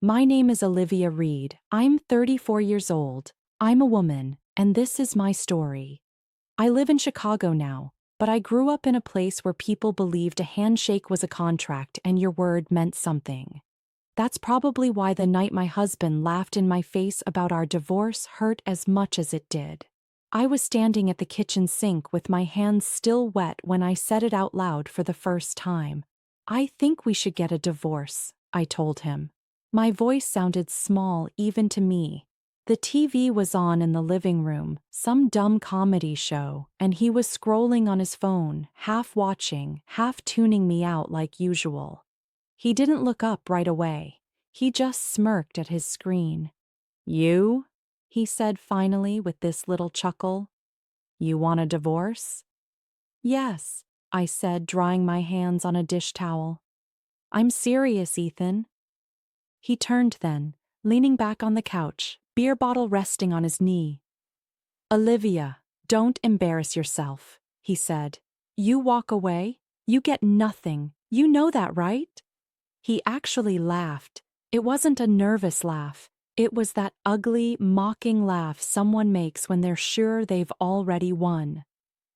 My name is Olivia Reed. I'm 34 years old. I'm a woman, and this is my story. I live in Chicago now, but I grew up in a place where people believed a handshake was a contract and your word meant something. That's probably why the night my husband laughed in my face about our divorce hurt as much as it did. I was standing at the kitchen sink with my hands still wet when I said it out loud for the first time. I think we should get a divorce, I told him. My voice sounded small even to me. The TV was on in the living room, some dumb comedy show, and he was scrolling on his phone, half watching, half tuning me out like usual. He didn't look up right away. He just smirked at his screen. "You?" he said finally with this little chuckle. "You want a divorce?" "Yes," I said, drying my hands on a dish towel. "I'm serious, Ethan." He turned then, leaning back on the couch, beer bottle resting on his knee. "Olivia, don't embarrass yourself," he said. "You walk away, you get nothing. You know that, right?" He actually laughed. It wasn't a nervous laugh. It was that ugly, mocking laugh someone makes when they're sure they've already won.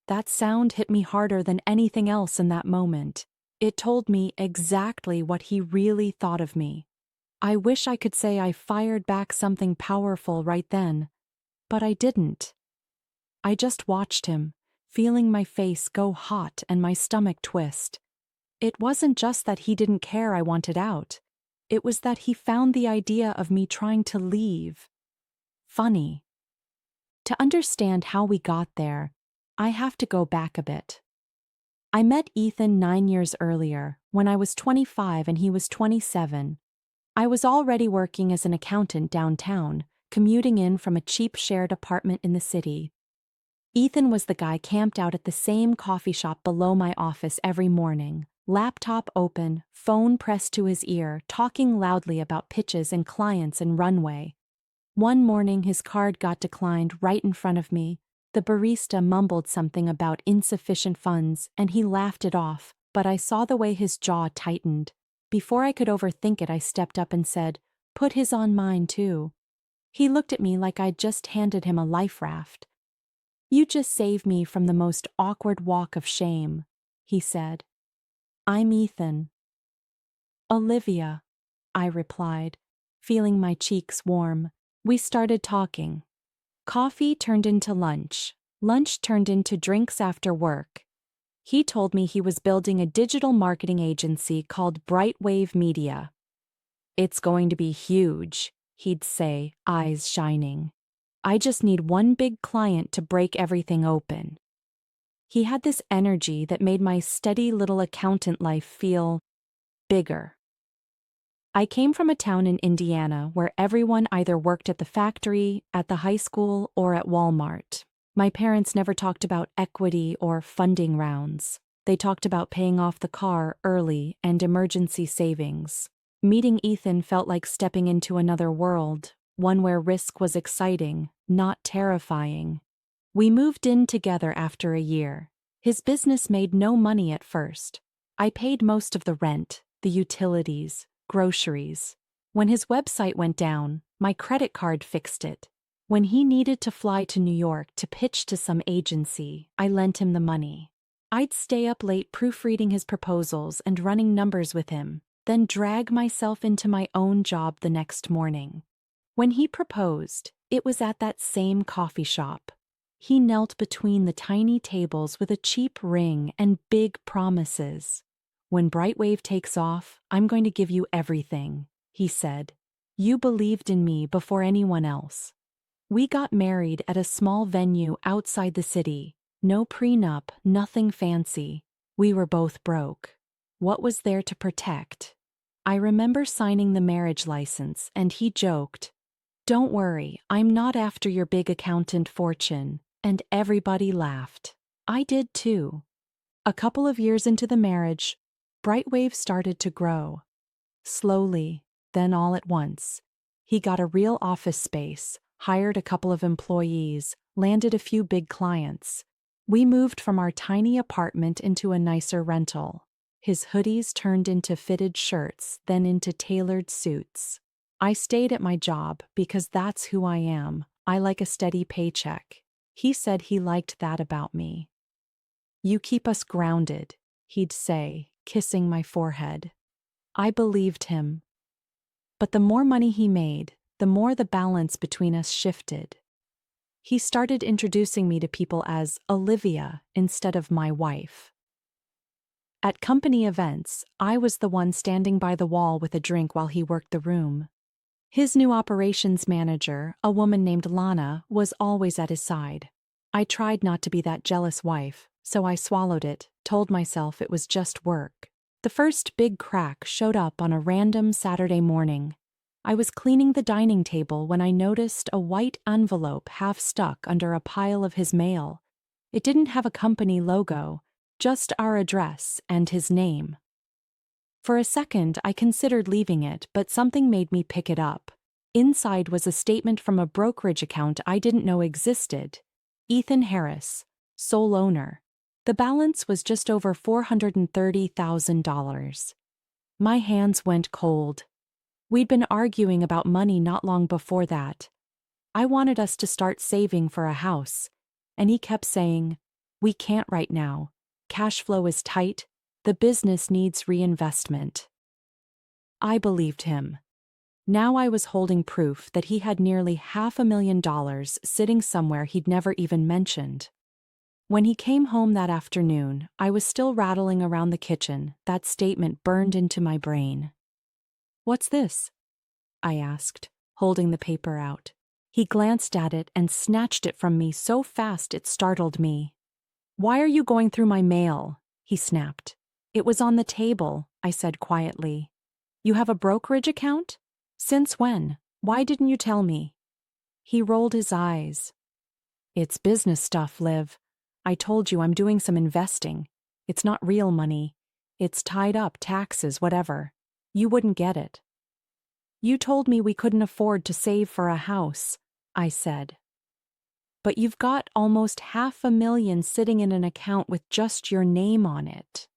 That sound hit me harder than anything else in that moment. It told me exactly what he really thought of me. I wish I could say I fired back something powerful right then, but I didn't. I just watched him, feeling my face go hot and my stomach twist. It wasn't just that he didn't care I wanted out. It was that he found the idea of me trying to leave funny. To understand how we got there, I have to go back a bit. I met Ethan 9 years earlier, when I was 25 and he was 27. I was already working as an accountant downtown, commuting in from a cheap shared apartment in the city. Ethan was the guy camped out at the same coffee shop below my office every morning, laptop open, phone pressed to his ear, talking loudly about pitches and clients and runway. One morning his card got declined right in front of me. The barista mumbled something about insufficient funds and he laughed it off, but I saw the way his jaw tightened. Before I could overthink it, I stepped up and said, "Put his on mine too." He looked at me like I'd just handed him a life raft. "You just saved me from the most awkward walk of shame," he said. "I'm Ethan." "Olivia," I replied, feeling my cheeks warm. We started talking. Coffee turned into lunch. Lunch turned into drinks after work. He told me he was building a digital marketing agency called Brightwave Media. "It's going to be huge," he'd say, eyes shining. "I just need one big client to break everything open." He had this energy that made my steady little accountant life feel bigger. I came from a town in Indiana where everyone either worked at the factory, at the high school, or at Walmart. My parents never talked about equity or funding rounds. They talked about paying off the car early and emergency savings. Meeting Ethan felt like stepping into another world, one where risk was exciting, not terrifying. We moved in together after a year. His business made no money at first. I paid most of the rent, the utilities, groceries. When his website went down, my credit card fixed it. When he needed to fly to New York to pitch to some agency, I lent him the money. I'd stay up late proofreading his proposals and running numbers with him, then drag myself into my own job the next morning. When he proposed, it was at that same coffee shop. He knelt between the tiny tables with a cheap ring and big promises. "When Brightwave takes off, I'm going to give you everything," he said. "You believed in me before anyone else." We got married at a small venue outside the city. No prenup, nothing fancy. We were both broke. What was there to protect? I remember signing the marriage license, and he joked, "Don't worry, I'm not after your big accountant fortune," and everybody laughed. I did too. A couple of years into the marriage, Brightwave started to grow. Slowly, then all at once. He got a real office space, hired a couple of employees, landed a few big clients. We moved from our tiny apartment into a nicer rental. His hoodies turned into fitted shirts, then into tailored suits. I stayed at my job because that's who I am. I like a steady paycheck. He said he liked that about me. You keep us grounded, he'd say, kissing my forehead. I believed him. But the more money he made, the more the balance between us shifted. He started introducing me to people as Olivia instead of my wife. At company events, I was the one standing by the wall with a drink while he worked the room. His new operations manager, a woman named Lana, was always at his side. I tried not to be that jealous wife, so I swallowed it, told myself it was just work. The first big crack showed up on a random Saturday morning. I was cleaning the dining table when I noticed a white envelope half stuck under a pile of his mail. It didn't have a company logo, just our address and his name. For a second, I considered leaving it, but something made me pick it up. Inside was a statement from a brokerage account I didn't know existed. Ethan Harris, sole owner. The balance was just over $430,000. My hands went cold. We'd been arguing about money not long before that. I wanted us to start saving for a house, and he kept saying, "We can't right now. Cash flow is tight. The business needs reinvestment." I believed him. Now I was holding proof that he had nearly $500,000 sitting somewhere he'd never even mentioned. When he came home that afternoon, I was still rattling around the kitchen, that statement burned into my brain. "What's this?" I asked, holding the paper out. He glanced at it and snatched it from me so fast it startled me. "Why are you going through my mail?" he snapped. "It was on the table," I said quietly. "You have a brokerage account? Since when? Why didn't you tell me?" He rolled his eyes. "It's business stuff, Liv. I told you I'm doing some investing. It's not real money. It's tied up, taxes, whatever. You wouldn't get it." "You told me we couldn't afford to save for a house," I said. "But you've got almost $500,000 sitting in an account with just your name on it."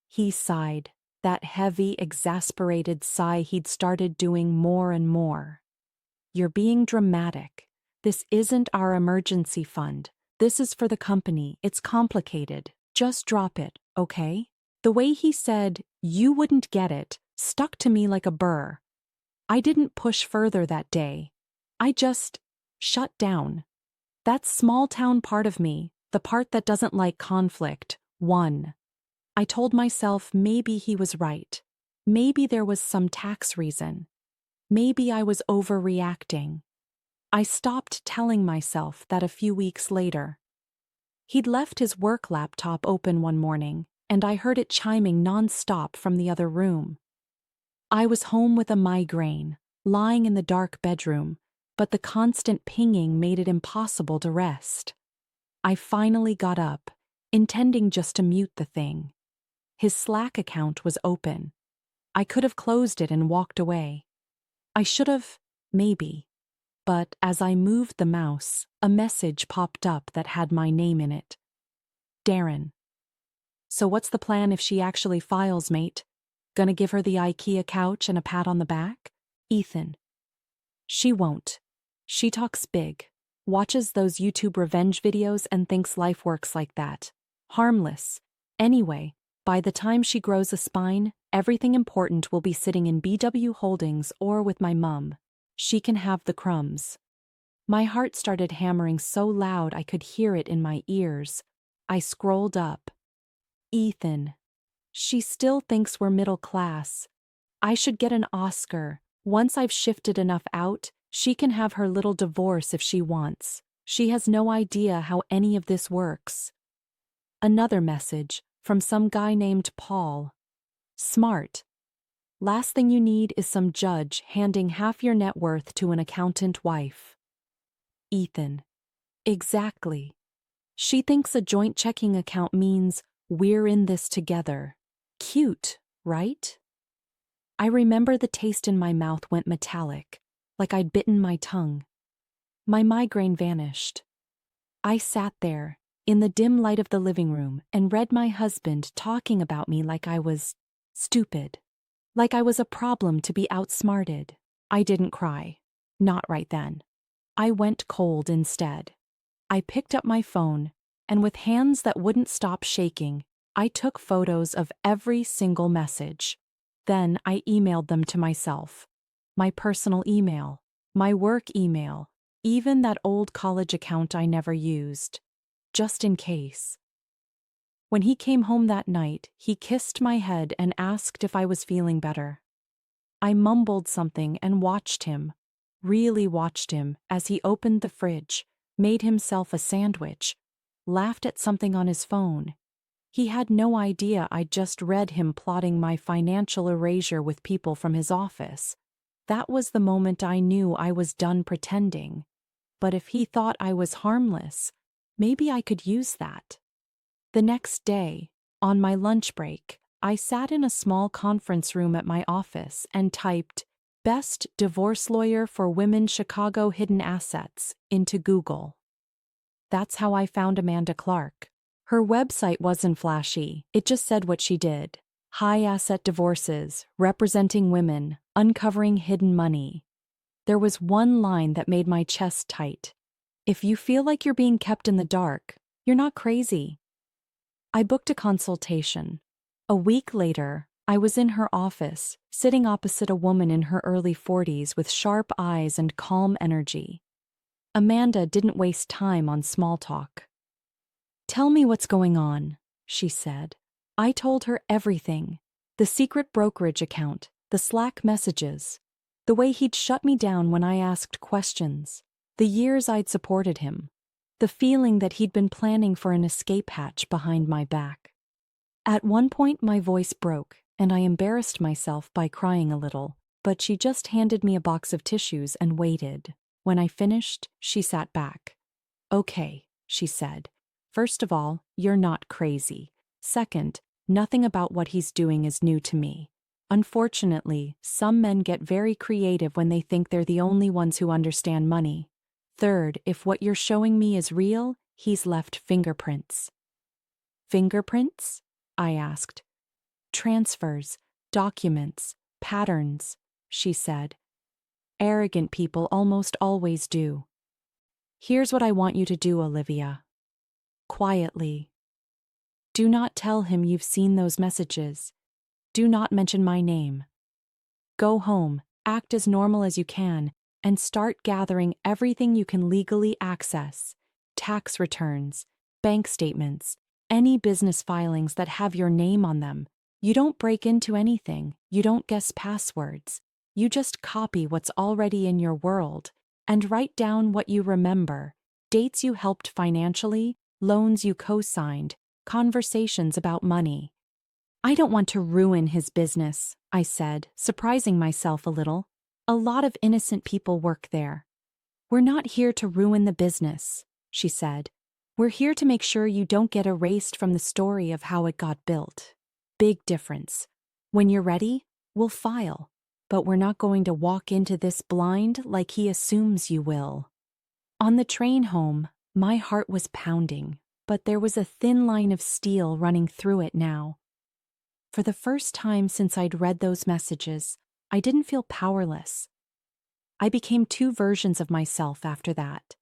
He sighed, that heavy, exasperated sigh he'd started doing more and more. "You're being dramatic. This isn't our emergency fund. This is for the company. It's complicated. Just drop it, okay?" The way he said, "You wouldn't get it," stuck to me like a burr. I didn't push further that day. I just shut down. That small-town part of me, the part that doesn't like conflict, won. I told myself maybe he was right. Maybe there was some tax reason. Maybe I was overreacting. I stopped telling myself that a few weeks later. He'd left his work laptop open one morning, and I heard it chiming non-stop from the other room. I was home with a migraine, lying in the dark bedroom, but the constant pinging made it impossible to rest. I finally got up, intending just to mute the thing. His Slack account was open. I could have closed it and walked away. I should have, maybe. But as I moved the mouse, a message popped up that had my name in it. "Darren. So what's the plan if she actually files, mate? Gonna give her the IKEA couch and a pat on the back? Ethan." "She won't. She talks big, watches those YouTube revenge videos and thinks life works like that. Harmless. Anyway, by the time she grows a spine, everything important will be sitting in BW Holdings or with my mum. She can have the crumbs." My heart started hammering so loud I could hear it in my ears. I scrolled up. "Ethan. She still thinks we're middle class. I should get an Oscar. Once I've shifted enough out, she can have her little divorce if she wants. She has no idea how any of this works." Another message from some guy named Paul. "Smart. Last thing you need is some judge handing half your net worth to an accountant wife." Ethan. "Exactly. She thinks a joint checking account means we're in this together. Cute, right?" I remember the taste in my mouth went metallic, like I'd bitten my tongue. My migraine vanished. I sat there, in the dim light of the living room, and read my husband talking about me like I was stupid. Like I was a problem to be outsmarted. I didn't cry. Not right then. I went cold instead. I picked up my phone, and with hands that wouldn't stop shaking, I took photos of every single message. Then I emailed them to myself. My personal email, my work email, even that old college account I never used. Just in case. When he came home that night, he kissed my head and asked if I was feeling better. I mumbled something and watched him, really watched him, as he opened the fridge, made himself a sandwich, laughed at something on his phone. He had no idea I'd just read him plotting my financial erasure with people from his office. That was the moment I knew I was done pretending. But if he thought I was harmless, maybe I could use that. The next day, on my lunch break, I sat in a small conference room at my office and typed "Best Divorce Lawyer for Women Chicago Hidden Assets" into Google. That's how I found Amanda Clark. Her website wasn't flashy, it just said what she did. High asset divorces, representing women, uncovering hidden money. There was one line that made my chest tight. If you feel like you're being kept in the dark, you're not crazy. I booked a consultation. A week later, I was in her office, sitting opposite a woman in her early 40s with sharp eyes and calm energy. Amanda didn't waste time on small talk. "Tell me what's going on," she said. I told her everything. The secret brokerage account, the Slack messages, the way he'd shut me down when I asked questions, the years I'd supported him, the feeling that he'd been planning for an escape hatch behind my back. At one point my voice broke, and I embarrassed myself by crying a little, but she just handed me a box of tissues and waited. When I finished, she sat back. "Okay," she said. "First of all, you're not crazy. Second, nothing about what he's doing is new to me. Unfortunately, some men get very creative when they think they're the only ones who understand money. Third, if what you're showing me is real, he's left fingerprints." "Fingerprints?" I asked. "Transfers, documents, patterns," she said. "Arrogant people almost always do. Here's what I want you to do, Olivia. Quietly. Do not tell him you've seen those messages. Do not mention my name. Go home, act as normal as you can, and start gathering everything you can legally access. Tax returns, bank statements, any business filings that have your name on them. You don't break into anything, you don't guess passwords. You just copy what's already in your world, and write down what you remember, dates you helped financially, loans you co-signed, conversations about money." "I don't want to ruin his business," I said, surprising myself a little. "A lot of innocent people work there." "We're not here to ruin the business," she said. "We're here to make sure you don't get erased from the story of how it got built. Big difference. When you're ready, we'll file. But we're not going to walk into this blind like he assumes you will." On the train home, my heart was pounding, but there was a thin line of steel running through it now. For the first time since I'd read those messages, I didn't feel powerless. I became two versions of myself after that.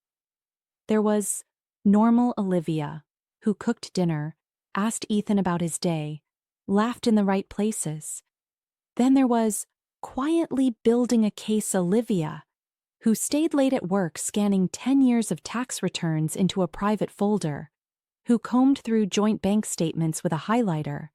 There was normal Olivia, who cooked dinner, asked Ethan about his day, laughed in the right places. Then there was quietly building a case Olivia, who stayed late at work scanning 10 years of tax returns into a private folder, who combed through joint bank statements with a highlighter,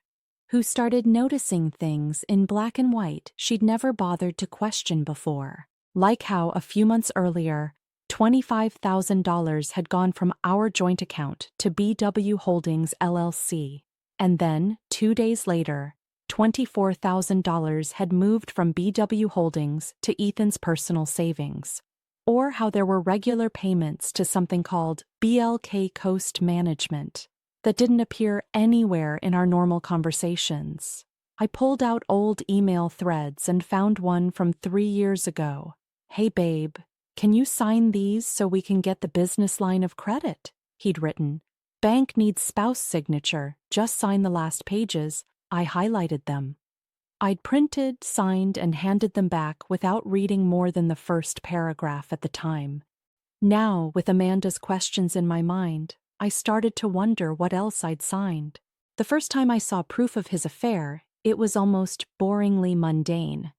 who started noticing things in black and white she'd never bothered to question before. Like how a few months earlier, $25,000 had gone from our joint account to BW Holdings LLC, and then, 2 days later, $24,000 had moved from BW Holdings to Ethan's personal savings. Or how there were regular payments to something called BLK Coast Management that didn't appear anywhere in our normal conversations. I pulled out old email threads and found one from 3 years ago. "Hey babe, can you sign these so we can get the business line of credit?" he'd written. "Bank needs spouse signature, just sign the last pages." I highlighted them. I'd printed, signed, and handed them back without reading more than the first paragraph at the time. Now, with Amanda's questions in my mind, I started to wonder what else I'd signed. The first time I saw proof of his affair, it was almost boringly mundane.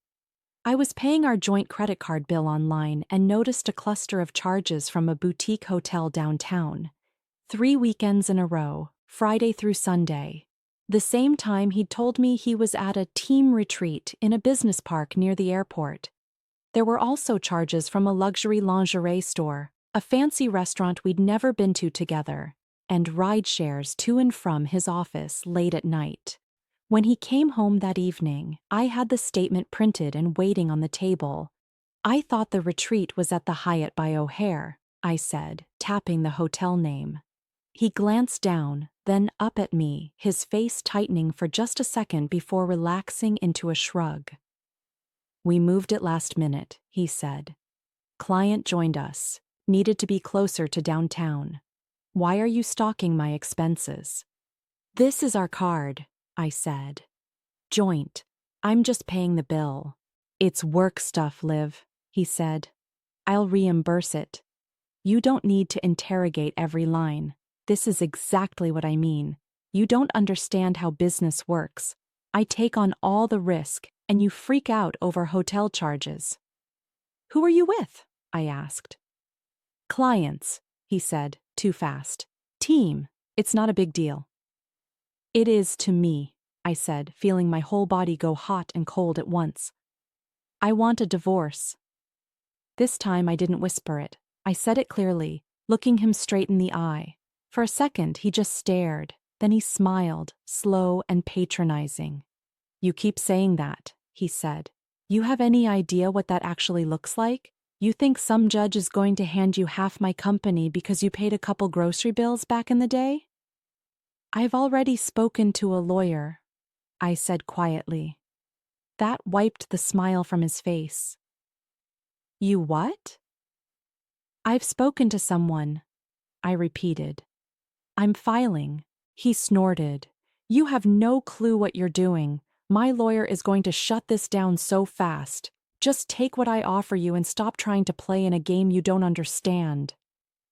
I was paying our joint credit card bill online and noticed a cluster of charges from a boutique hotel downtown. 3 weekends in a row, Friday through Sunday. The same time he'd told me he was at a team retreat in a business park near the airport. There were also charges from a luxury lingerie store, a fancy restaurant we'd never been to together, and ride shares to and from his office late at night. When he came home that evening, I had the statement printed and waiting on the table. "I thought the retreat was at the Hyatt by O'Hare," I said, tapping the hotel name. He glanced down, then up at me, his face tightening for just a second before relaxing into a shrug. "We moved it last minute," he said. "Client joined us. Needed to be closer to downtown. Why are you stalking my expenses?" "This is our card," I said. "Joint. I'm just paying the bill." "It's work stuff, Liv," he said. "I'll reimburse it." "You don't need to interrogate every line. This is exactly what I mean. You don't understand how business works. I take on all the risk, and you freak out over hotel charges." "Who are you with?" I asked. "Clients," he said, too fast. "Team. It's not a big deal." "It is to me," I said, feeling my whole body go hot and cold at once. "I want a divorce." This time I didn't whisper it. I said it clearly, looking him straight in the eye. For a second he just stared, then he smiled, slow and patronizing. "You keep saying that," he said. "You have any idea what that actually looks like? You think some judge is going to hand you half my company because you paid a couple grocery bills back in the day?" "I've already spoken to a lawyer," I said quietly. That wiped the smile from his face. "You what?" "I've spoken to someone," I repeated. "I'm filing." He snorted. "You have no clue what you're doing. My lawyer is going to shut this down so fast. Just take what I offer you and stop trying to play in a game you don't understand."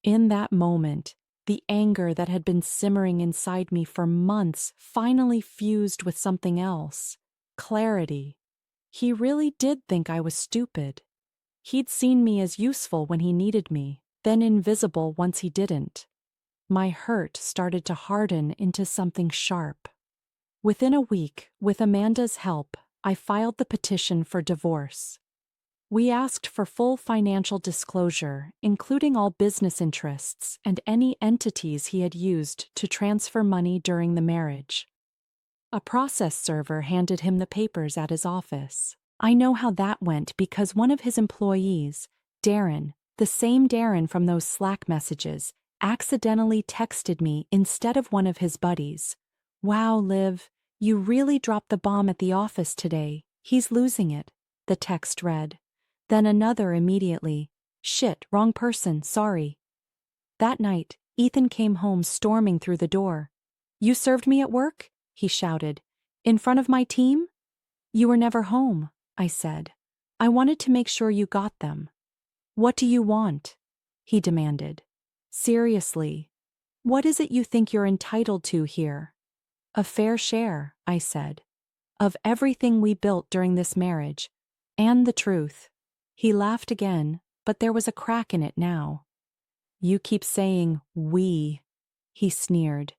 In that moment, the anger that had been simmering inside me for months finally fused with something else. Clarity. He really did think I was stupid. He'd seen me as useful when he needed me, then invisible once he didn't. My hurt started to harden into something sharp. Within a week, with Amanda's help, I filed the petition for divorce. We asked for full financial disclosure, including all business interests and any entities he had used to transfer money during the marriage. A process server handed him the papers at his office. I know how that went because one of his employees, Darren, the same Darren from those Slack messages, accidentally texted me instead of one of his buddies. "Wow, Liv, you really dropped the bomb at the office today. He's losing it," the text read. Then another immediately. "Shit, wrong person, sorry." That night, Ethan came home storming through the door. "You served me at work?" he shouted. "In front of my team?" "You were never home," I said. "I wanted to make sure you got them." "What do you want?" he demanded. "Seriously, what is it you think you're entitled to here?" "A fair share," I said, "of everything we built during this marriage, and the truth." He laughed again, but there was a crack in it now. "You keep saying we," he sneered.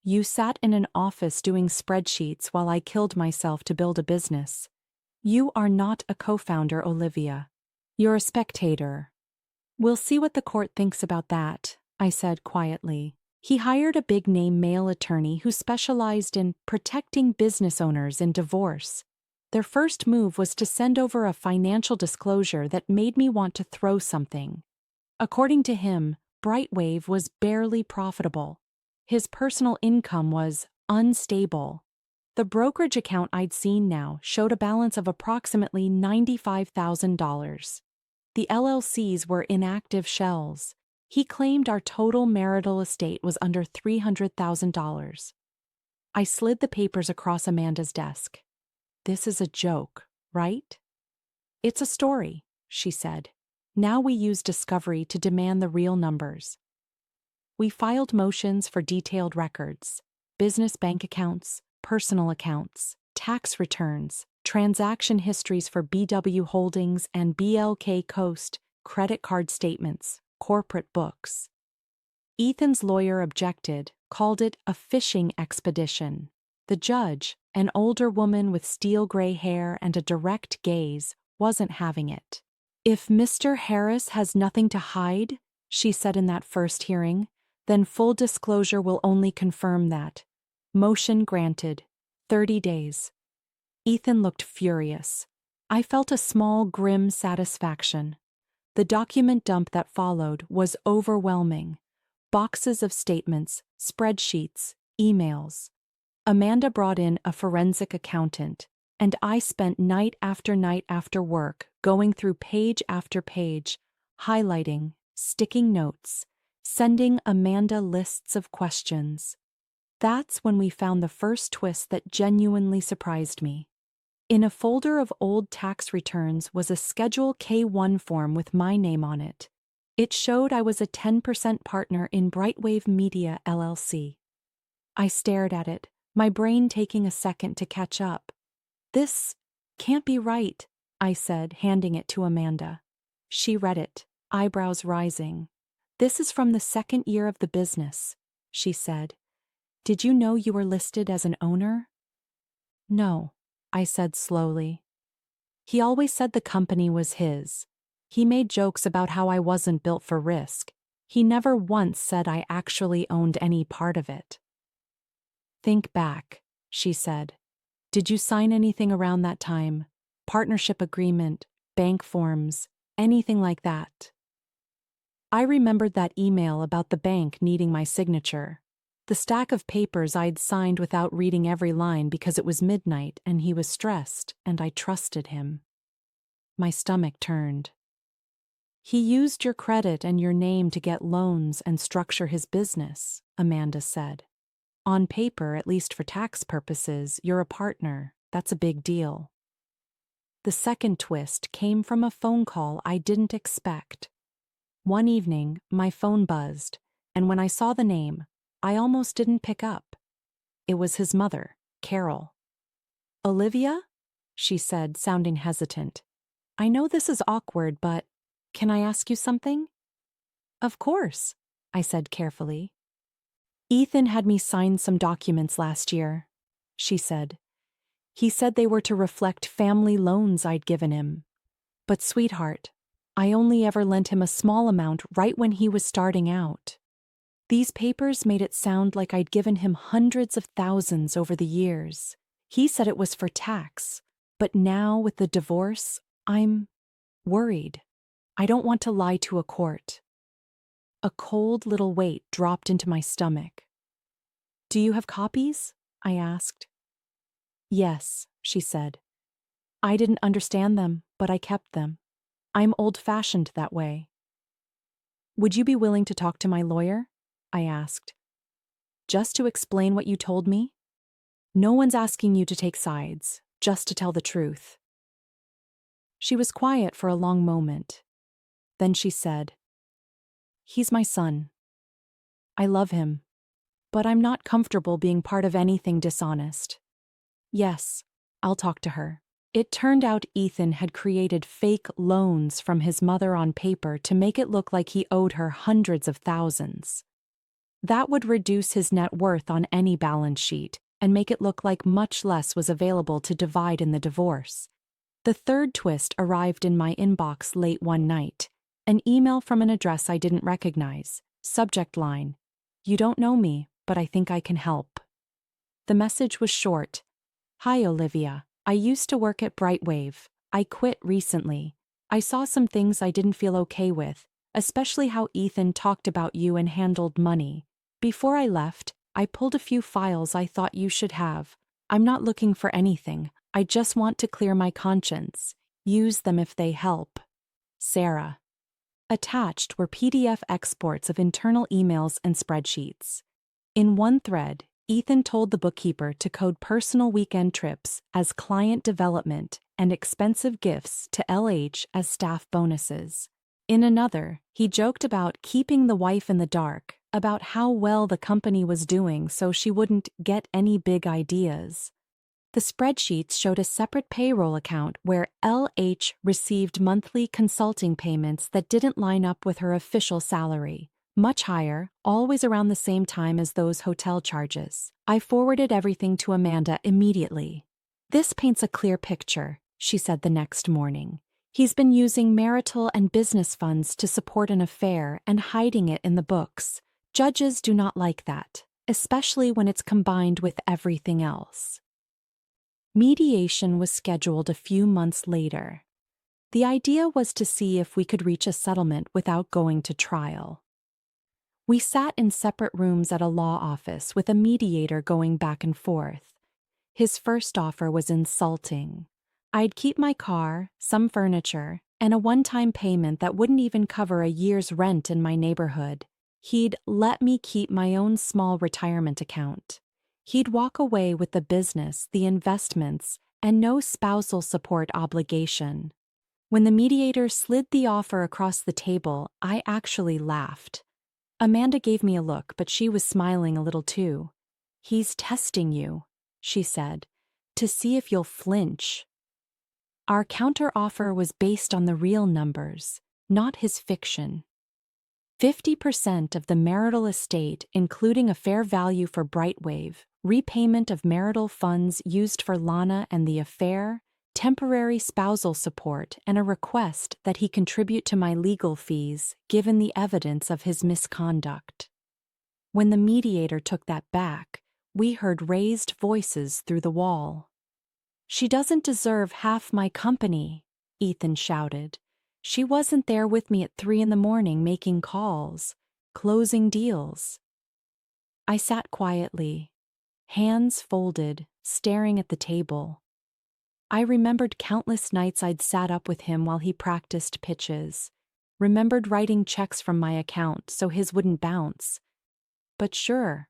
"You sat in an office doing spreadsheets while I killed myself to build a business. You are not a co-founder, Olivia. You're a spectator." "We'll see what the court thinks about that," I said quietly. He hired a big-name male attorney who specialized in protecting business owners in divorce. Their first move was to send over a financial disclosure that made me want to throw something. According to him, Brightwave was barely profitable. His personal income was unstable. The brokerage account I'd seen now showed a balance of approximately $95,000. The LLCs were inactive shells. He claimed our total marital estate was under $300,000. I slid the papers across Amanda's desk. This is a joke, right? It's a story, she said. Now we use discovery to demand the real numbers. We filed motions for detailed records, business bank accounts, personal accounts, tax returns, transaction histories for BW Holdings and BLK Coast, credit card statements, corporate books. Ethan's lawyer objected, called it a fishing expedition. The judge, an older woman with steel gray hair and a direct gaze, wasn't having it. If Mr. Harris has nothing to hide, she said in that first hearing, then full disclosure will only confirm that. Motion granted. 30 days. Ethan looked furious. I felt a small, grim satisfaction. The document dump that followed was overwhelming. Boxes of statements, spreadsheets, emails. Amanda brought in a forensic accountant, and I spent night after work going through page after page, highlighting, sticking notes, sending Amanda lists of questions. That's when we found the first twist that genuinely surprised me. In a folder of old tax returns was a Schedule K-1 form with my name on it. It showed I was a 10% partner in Brightwave Media, LLC. I stared at it, my brain taking a second to catch up. This can't be right, I said, handing it to Amanda. She read it, eyebrows rising. This is from the second year of the business, she said. Did you know you were listed as an owner? No, I said slowly. He always said the company was his. He made jokes about how I wasn't built for risk. He never once said I actually owned any part of it. Think back, she said. Did you sign anything around that time? Partnership agreement, bank forms, anything like that? I remembered that email about the bank needing my signature. The stack of papers I'd signed without reading every line because it was midnight and he was stressed, and I trusted him. My stomach turned. He used your credit and your name to get loans and structure his business, Amanda said. On paper, at least for tax purposes, you're a partner. That's a big deal. The second twist came from a phone call I didn't expect. One evening, my phone buzzed, and when I saw the name, I almost didn't pick up. It was his mother, Carol. Olivia? She said, sounding hesitant. I know this is awkward, but can I ask you something? Of course, I said carefully. Ethan had me sign some documents last year, she said. He said they were to reflect family loans I'd given him. But sweetheart, I only ever lent him a small amount right when he was starting out. These papers made it sound like I'd given him hundreds of thousands over the years. He said it was for tax, but now with the divorce, I'm worried. I don't want to lie to a court. A cold little weight dropped into my stomach. Do you have copies? I asked. Yes, she said. I didn't understand them, but I kept them. I'm old-fashioned that way. Would you be willing to talk to my lawyer? I asked. Just to explain what you told me? No one's asking you to take sides, just to tell the truth. She was quiet for a long moment. Then she said, He's my son. I love him, but I'm not comfortable being part of anything dishonest. Yes, I'll talk to her. It turned out Ethan had created fake loans from his mother on paper to make it look like he owed her hundreds of thousands. That would reduce his net worth on any balance sheet and make it look like much less was available to divide in the divorce. The third twist arrived in my inbox late one night. An email from an address I didn't recognize. Subject line, You don't know me, but I think I can help. The message was short. Hi, Olivia. I used to work at Brightwave. I quit recently. I saw some things I didn't feel okay with, especially how Ethan talked about you and handled money. Before I left, I pulled a few files I thought you should have. I'm not looking for anything. I just want to clear my conscience. Use them if they help. Sarah. Attached were PDF exports of internal emails and spreadsheets. In one thread, Ethan told the bookkeeper to code personal weekend trips as client development and expensive gifts to LH as staff bonuses. In another, he joked about keeping the wife in the dark about how well the company was doing so she wouldn't get any big ideas. The spreadsheets showed a separate payroll account where LH received monthly consulting payments that didn't line up with her official salary. Much higher, always around the same time as those hotel charges. I forwarded everything to Amanda immediately. "This paints a clear picture," she said the next morning. "He's been using marital and business funds to support an affair and hiding it in the books. Judges do not like that, especially when it's combined with everything else." Mediation was scheduled a few months later. The idea was to see if we could reach a settlement without going to trial. We sat in separate rooms at a law office with a mediator going back and forth. His first offer was insulting. I'd keep my car, some furniture, and a one-time payment that wouldn't even cover a year's rent in my neighborhood. He'd let me keep my own small retirement account. He'd walk away with the business, the investments, and no spousal support obligation. When the mediator slid the offer across the table, I actually laughed. Amanda gave me a look, but she was smiling a little too. "He's testing you," she said, "to see if you'll flinch." Our counter-offer was based on the real numbers, not his fiction. 50% of the marital estate, including a fair value for Brightwave, repayment of marital funds used for Lana and the affair, temporary spousal support, and a request that he contribute to my legal fees, given the evidence of his misconduct. When the mediator took that back, we heard raised voices through the wall. "She doesn't deserve half my company," Ethan shouted. "She wasn't there with me at 3 a.m. making calls, closing deals." I sat quietly, hands folded, staring at the table. I remembered countless nights I'd sat up with him while he practiced pitches, remembered writing checks from my account so his wouldn't bounce. But sure,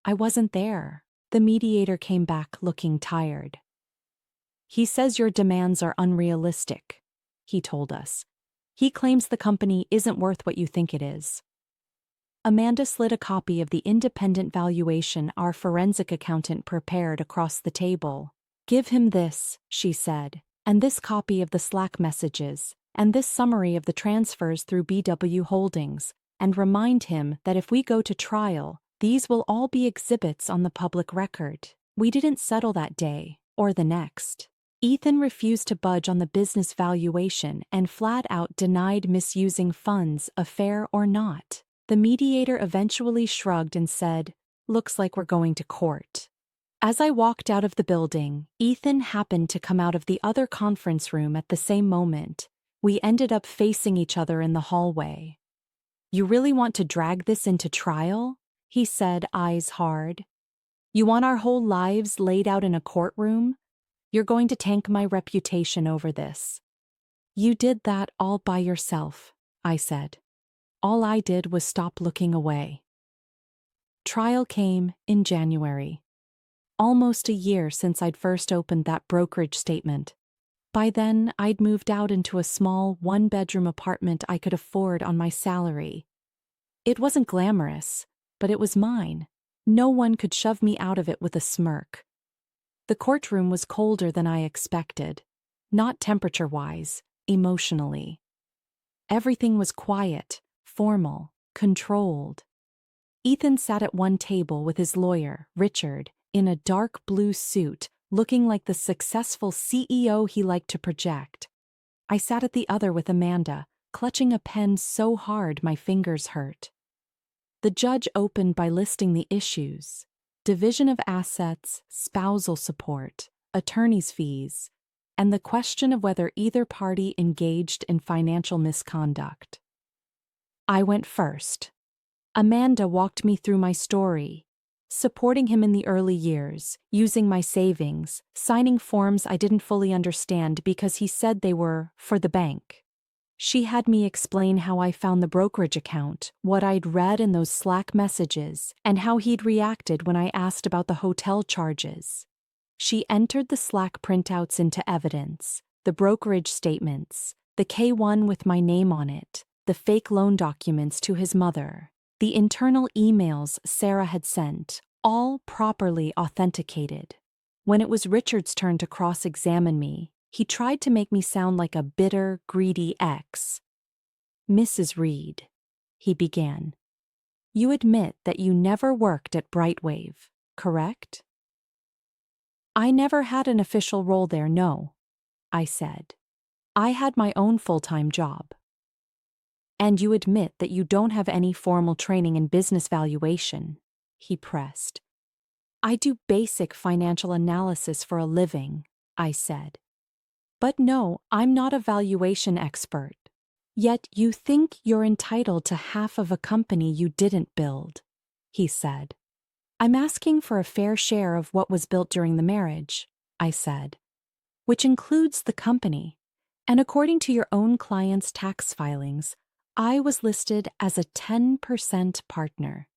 I wasn't there. The mediator came back looking tired. "He says your demands are unrealistic," he told us. "He claims the company isn't worth what you think it is." Amanda slid a copy of the independent valuation our forensic accountant prepared across the table. "Give him this," she said, "and this copy of the Slack messages, and this summary of the transfers through BW Holdings, and remind him that if we go to trial, these will all be exhibits on the public record. We didn't settle that day, or the next." Ethan refused to budge on the business valuation and flat out denied misusing funds, affair or not. The mediator eventually shrugged and said, "Looks like we're going to court." As I walked out of the building, Ethan happened to come out of the other conference room at the same moment. We ended up facing each other in the hallway. "You really want to drag this into trial?" he said, eyes hard. "You want our whole lives laid out in a courtroom? You're going to tank my reputation over this." "You did that all by yourself," I said. All I did was stop looking away. Trial came in January. Almost a year since I'd first opened that brokerage statement. By then, I'd moved out into a small one-bedroom apartment I could afford on my salary. It wasn't glamorous, but it was mine. No one could shove me out of it with a smirk. The courtroom was colder than I expected, not temperature-wise, emotionally. Everything was quiet, formal, controlled. Ethan sat at one table with his lawyer, Richard, in a dark blue suit, looking like the successful CEO he liked to project. I sat at the other with Amanda, clutching a pen so hard my fingers hurt. The judge opened by listing the issues: division of assets, spousal support, attorney's fees, and the question of whether either party engaged in financial misconduct. I went first. Amanda walked me through my story, supporting him in the early years, using my savings, signing forms I didn't fully understand because he said they were for the bank. She had me explain how I found the brokerage account, what I'd read in those Slack messages, and how he'd reacted when I asked about the hotel charges. She entered the Slack printouts into evidence, the brokerage statements, the K-1 with my name on it, the fake loan documents to his mother, the internal emails Sarah had sent, all properly authenticated. When it was Richard's turn to cross-examine me, he tried to make me sound like a bitter, greedy ex. "Mrs. Reed," he began, "you admit that you never worked at Brightwave, correct?" "I never had an official role there, no," I said. "I had my own full-time job." "And you admit that you don't have any formal training in business valuation," he pressed. "I do basic financial analysis for a living," I said. "But no, I'm not a valuation expert. Yet you think you're entitled to half of a company you didn't build," he said. "I'm asking for a fair share of what was built during the marriage," I said, "which includes the company. And according to your own client's tax filings, I was listed as a 10% partner."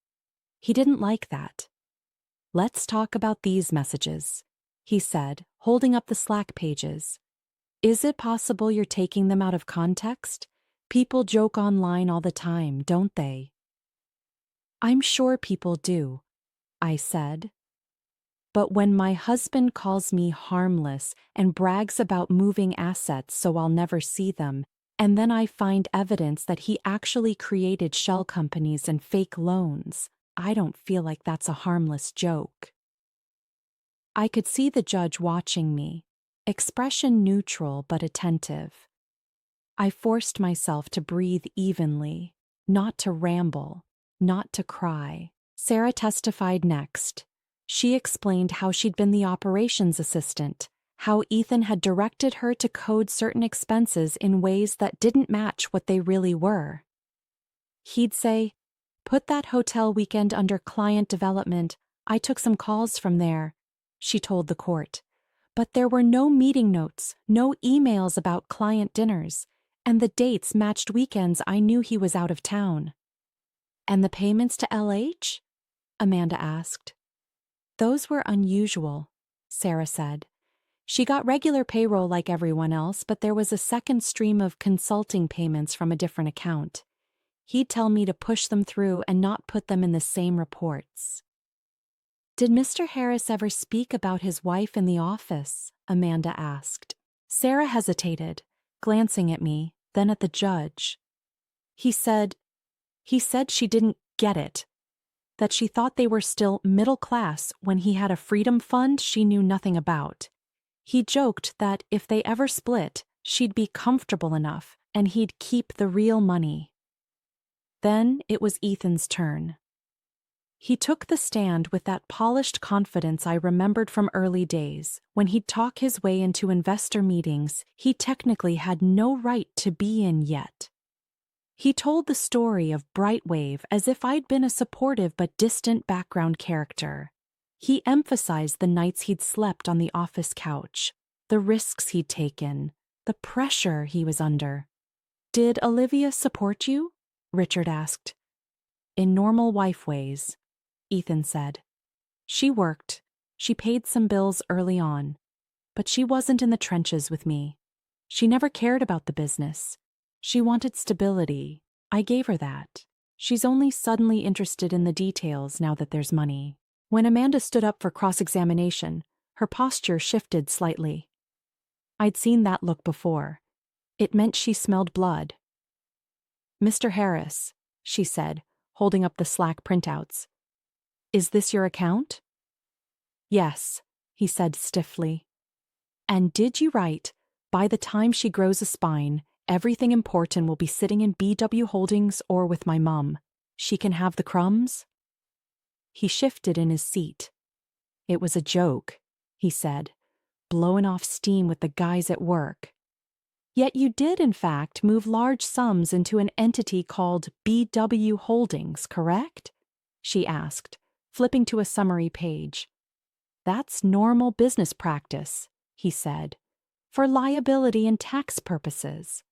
He didn't like that. "Let's talk about these messages," he said, holding up the Slack pages. "Is it possible you're taking them out of context? People joke online all the time, don't they?" "I'm sure people do," I said. "But when my husband calls me harmless and brags about moving assets so I'll never see them, and then I find evidence that he actually created shell companies and fake loans, I don't feel like that's a harmless joke." I could see the judge watching me, expression neutral but attentive. I forced myself to breathe evenly, not to ramble, not to cry. Sarah testified next. She explained how she'd been the operations assistant, how Ethan had directed her to code certain expenses in ways that didn't match what they really were. He'd say, "Put that hotel weekend under client development. I took some calls from there," she told the court. But there were no meeting notes, no emails about client dinners, and the dates matched weekends I knew he was out of town. "And the payments to LH?" Amanda asked. "Those were unusual," Sarah said. "She got regular payroll like everyone else, but there was a second stream of consulting payments from a different account. He'd tell me to push them through and not put them in the same reports." "Did Mr. Harris ever speak about his wife in the office?" Amanda asked. Sarah hesitated, glancing at me, then at the judge. He said she didn't get it, that she thought they were still middle class when he had a freedom fund she knew nothing about. He joked that if they ever split, she'd be comfortable enough and he'd keep the real money. Then it was Ethan's turn. He took the stand with that polished confidence I remembered from early days, when he'd talk his way into investor meetings he technically had no right to be in yet. He told the story of Brightwave as if I'd been a supportive but distant background character. He emphasized the nights he'd slept on the office couch, the risks he'd taken, the pressure he was under. "Did Olivia support you?" Richard asked. "In normal wife ways," Ethan said. "She worked. She paid some bills early on. But she wasn't in the trenches with me. She never cared about the business. She wanted stability. I gave her that. She's only suddenly interested in the details now that there's money." When Amanda stood up for cross-examination, her posture shifted slightly. I'd seen that look before. It meant she smelled blood. "Mr. Harris," she said, holding up the Slack printouts. "Is this your account?" "Yes," he said stiffly. "And did you write, 'By the time she grows a spine, everything important will be sitting in BW Holdings or with my mom. She can have the crumbs'?" He shifted in his seat. "It was a joke," he said, "blowing off steam with the guys at work." "Yet you did, in fact, move large sums into an entity called BW Holdings, correct?" she asked, flipping to a summary page. "That's normal business practice," he said, "for liability and tax purposes."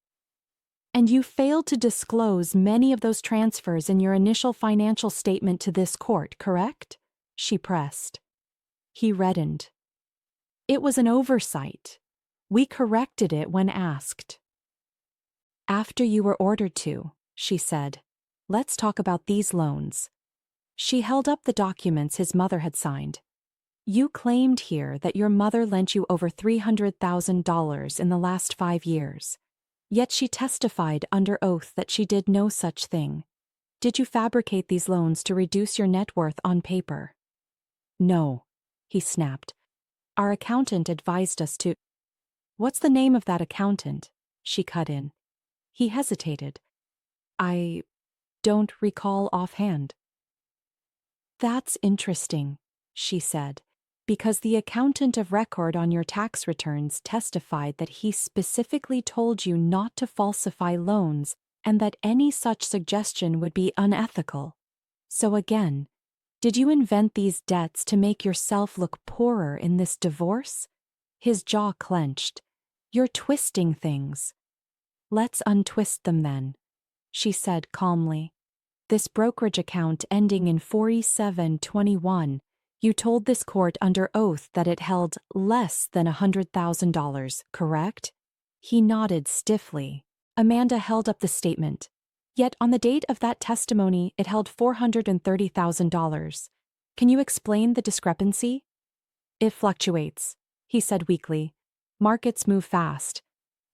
And you failed to disclose many of those transfers in your initial financial statement to this court, correct? She pressed. He reddened. It was an oversight. We corrected it when asked. After you were ordered to, she said. Let's talk about these loans. She held up the documents his mother had signed. You claimed here that your mother lent you over $300,000 in the last 5 years. Yet she testified under oath that she did no such thing. Did you fabricate these loans to reduce your net worth on paper? No, he snapped. Our accountant advised us to. What's the name of that accountant? She cut in. He hesitated. I don't recall offhand. That's interesting, she said, because the accountant of record on your tax returns testified that he specifically told you not to falsify loans and that any such suggestion would be unethical. So again, did you invent these debts to make yourself look poorer in this divorce? His jaw clenched. You're twisting things. Let's untwist them then, she said calmly. This brokerage account ending in 4721, you told this court under oath that it held less than $100,000, correct? He nodded stiffly. Amanda held up the statement. Yet on the date of that testimony, it held $430,000. Can you explain the discrepancy? It fluctuates, he said weakly. Markets move fast.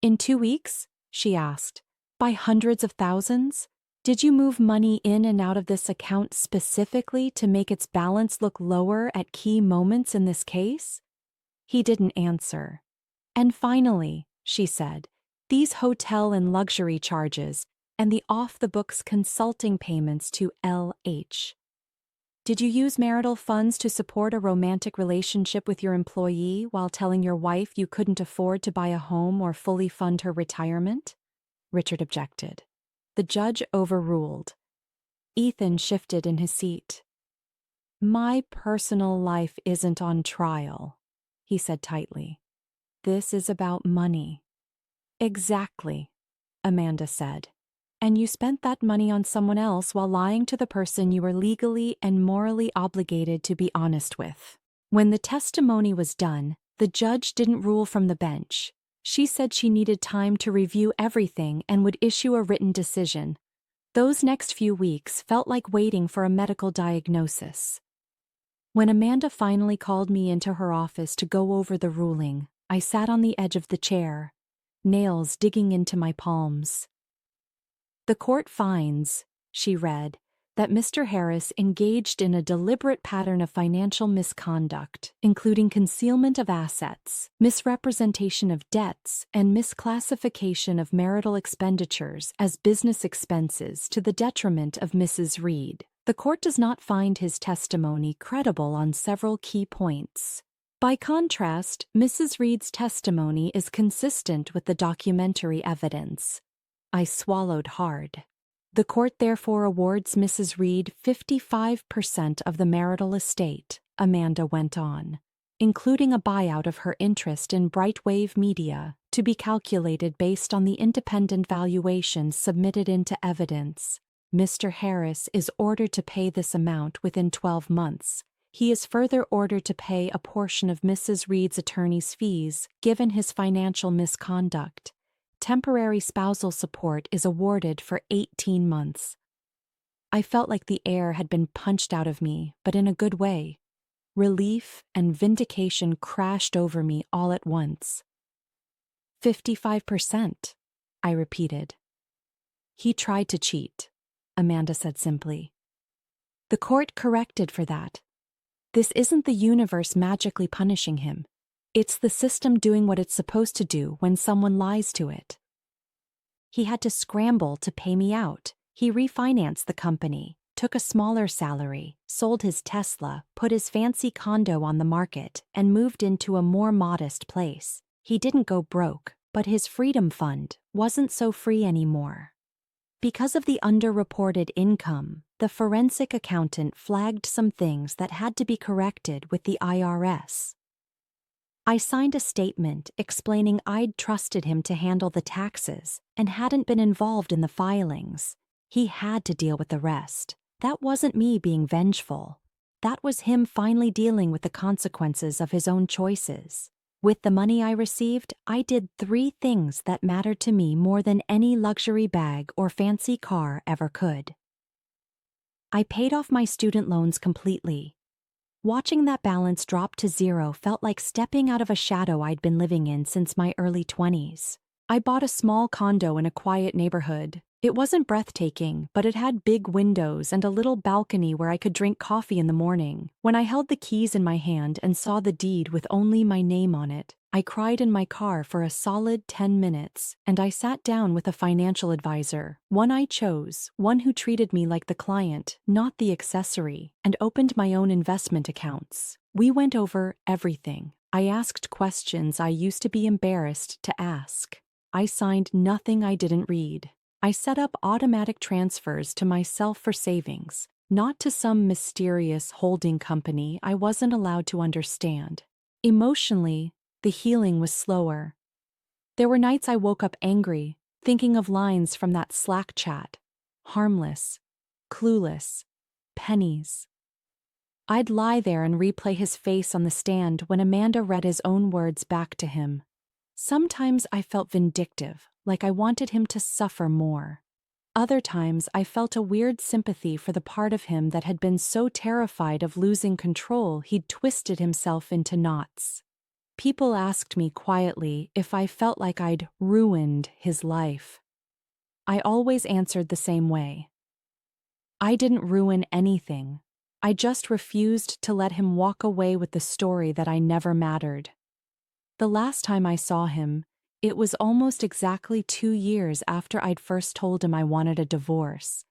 In 2 weeks? She asked. By hundreds of thousands? Did you move money in and out of this account specifically to make its balance look lower at key moments in this case? He didn't answer. And finally, she said, these hotel and luxury charges and the off-the-books consulting payments to LH. Did you use marital funds to support a romantic relationship with your employee while telling your wife you couldn't afford to buy a home or fully fund her retirement? Richard objected. The judge overruled. Ethan shifted in his seat. My personal life isn't on trial, he said tightly. This is about money. Exactly, Amanda said. And you spent that money on someone else while lying to the person you were legally and morally obligated to be honest with. When the testimony was done, the judge didn't rule from the bench. She said she needed time to review everything and would issue a written decision. Those next few weeks felt like waiting for a medical diagnosis. When Amanda finally called me into her office to go over the ruling, I sat on the edge of the chair, nails digging into my palms. The court finds, she read, that Mr. Harris engaged in a deliberate pattern of financial misconduct, including concealment of assets, misrepresentation of debts, and misclassification of marital expenditures as business expenses to the detriment of Mrs. Reed. The court does not find his testimony credible on several key points. By contrast, Mrs. Reed's testimony is consistent with the documentary evidence. I swallowed hard. The court therefore awards Mrs. Reed 55% of the marital estate, Amanda went on, including a buyout of her interest in Brightwave Media, to be calculated based on the independent valuation submitted into evidence. Mr. Harris is ordered to pay this amount within 12 months. He is further ordered to pay a portion of Mrs. Reed's attorney's fees, given his financial misconduct. Temporary spousal support is awarded for 18 months. I felt like the air had been punched out of me, but in a good way. Relief and vindication crashed over me all at once. 55%, I repeated. He tried to cheat, Amanda said simply. The court corrected for that. This isn't the universe magically punishing him. It's the system doing what it's supposed to do when someone lies to it. He had to scramble to pay me out. He refinanced the company, took a smaller salary, sold his Tesla, put his fancy condo on the market, and moved into a more modest place. He didn't go broke, but his freedom fund wasn't so free anymore. Because of the underreported income, the forensic accountant flagged some things that had to be corrected with the IRS. I signed a statement explaining I'd trusted him to handle the taxes and hadn't been involved in the filings. He had to deal with the rest. That wasn't me being vengeful. That was him finally dealing with the consequences of his own choices. With the money I received, I did 3 things that mattered to me more than any luxury bag or fancy car ever could. I paid off my student loans completely. Watching that balance drop to 0 felt like stepping out of a shadow I'd been living in since my early 20s. I bought a small condo in a quiet neighborhood. It wasn't breathtaking, but it had big windows and a little balcony where I could drink coffee in the morning. When I held the keys in my hand and saw the deed with only my name on it, I cried in my car for a solid 10 minutes, and I sat down with a financial advisor, one I chose, one who treated me like the client, not the accessory, and opened my own investment accounts. We went over everything. I asked questions I used to be embarrassed to ask. I signed nothing I didn't read. I set up automatic transfers to myself for savings, not to some mysterious holding company I wasn't allowed to understand. Emotionally, the healing was slower. There were nights I woke up angry, thinking of lines from that Slack chat. Harmless, clueless, pennies. I'd lie there and replay his face on the stand when Amanda read his own words back to him. Sometimes I felt vindictive, like I wanted him to suffer more. Other times I felt a weird sympathy for the part of him that had been so terrified of losing control he'd twisted himself into knots. People asked me quietly if I felt like I'd ruined his life. I always answered the same way. I didn't ruin anything. I just refused to let him walk away with the story that I never mattered. The last time I saw him, it was almost exactly 2 years after I'd first told him I wanted a divorce.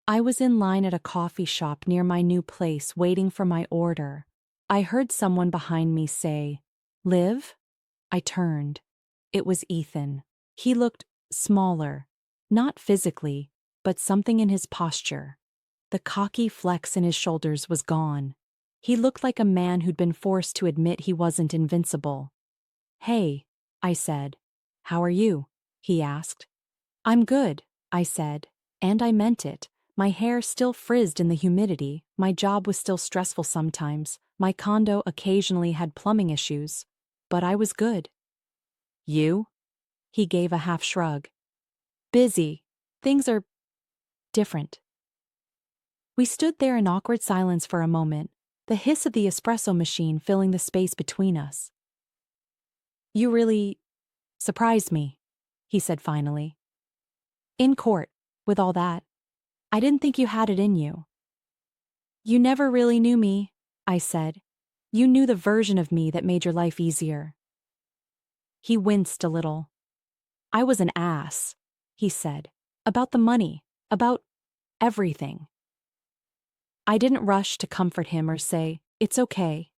I was in line at a coffee shop near my new place waiting for my order. I heard someone behind me say, "Liv?" I turned. It was Ethan. He looked smaller, not physically, but something in his posture. The cocky flex in his shoulders was gone. He looked like a man who'd been forced to admit he wasn't invincible. "Hey," I said. "How are you?" he asked. "I'm good," I said, and I meant it. My hair still frizzed in the humidity, my job was still stressful sometimes, my condo occasionally had plumbing issues, but I was good. "You?" He gave a half shrug. "Busy. Things are different." We stood there in awkward silence for a moment, the hiss of the espresso machine filling the space between us. "You really surprised me," he said finally. "In court, with all that. I didn't think you had it in you." "You never really knew me," I said. "You knew the version of me that made your life easier." He winced a little. "I was an ass," he said. "About the money, about everything." I didn't rush to comfort him or say, "It's okay."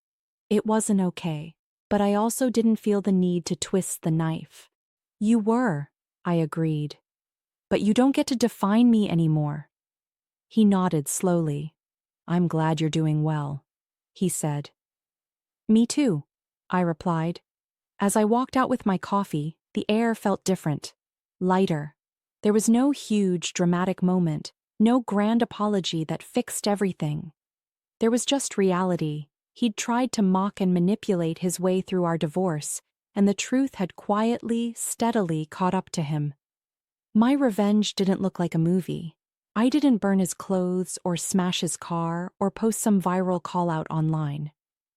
It wasn't okay, but I also didn't feel the need to twist the knife. "You were," I agreed. "But you don't get to define me anymore." He nodded slowly. "I'm glad you're doing well," he said. "Me too," I replied. As I walked out with my coffee, the air felt different, lighter. There was no huge, dramatic moment, no grand apology that fixed everything. There was just reality. He'd tried to mock and manipulate his way through our divorce, and the truth had quietly, steadily caught up to him. My revenge didn't look like a movie. I didn't burn his clothes or smash his car or post some viral call-out online.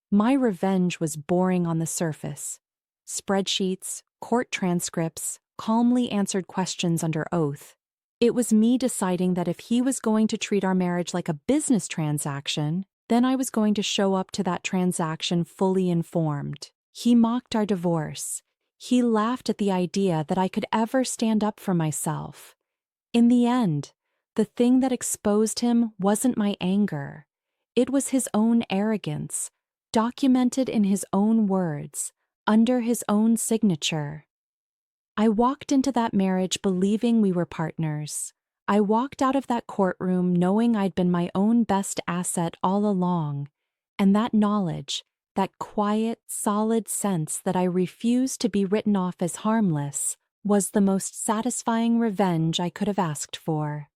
My revenge was boring on the surface. Spreadsheets, court transcripts, calmly answered questions under oath. It was me deciding that if he was going to treat our marriage like a business transaction, then I was going to show up to that transaction fully informed. He mocked our divorce. He laughed at the idea that I could ever stand up for myself. In the end, the thing that exposed him wasn't my anger. It was his own arrogance, documented in his own words, under his own signature. I walked into that marriage believing we were partners. I walked out of that courtroom knowing I'd been my own best asset all along, and that knowledge, that quiet, solid sense that I refused to be written off as harmless, was the most satisfying revenge I could have asked for.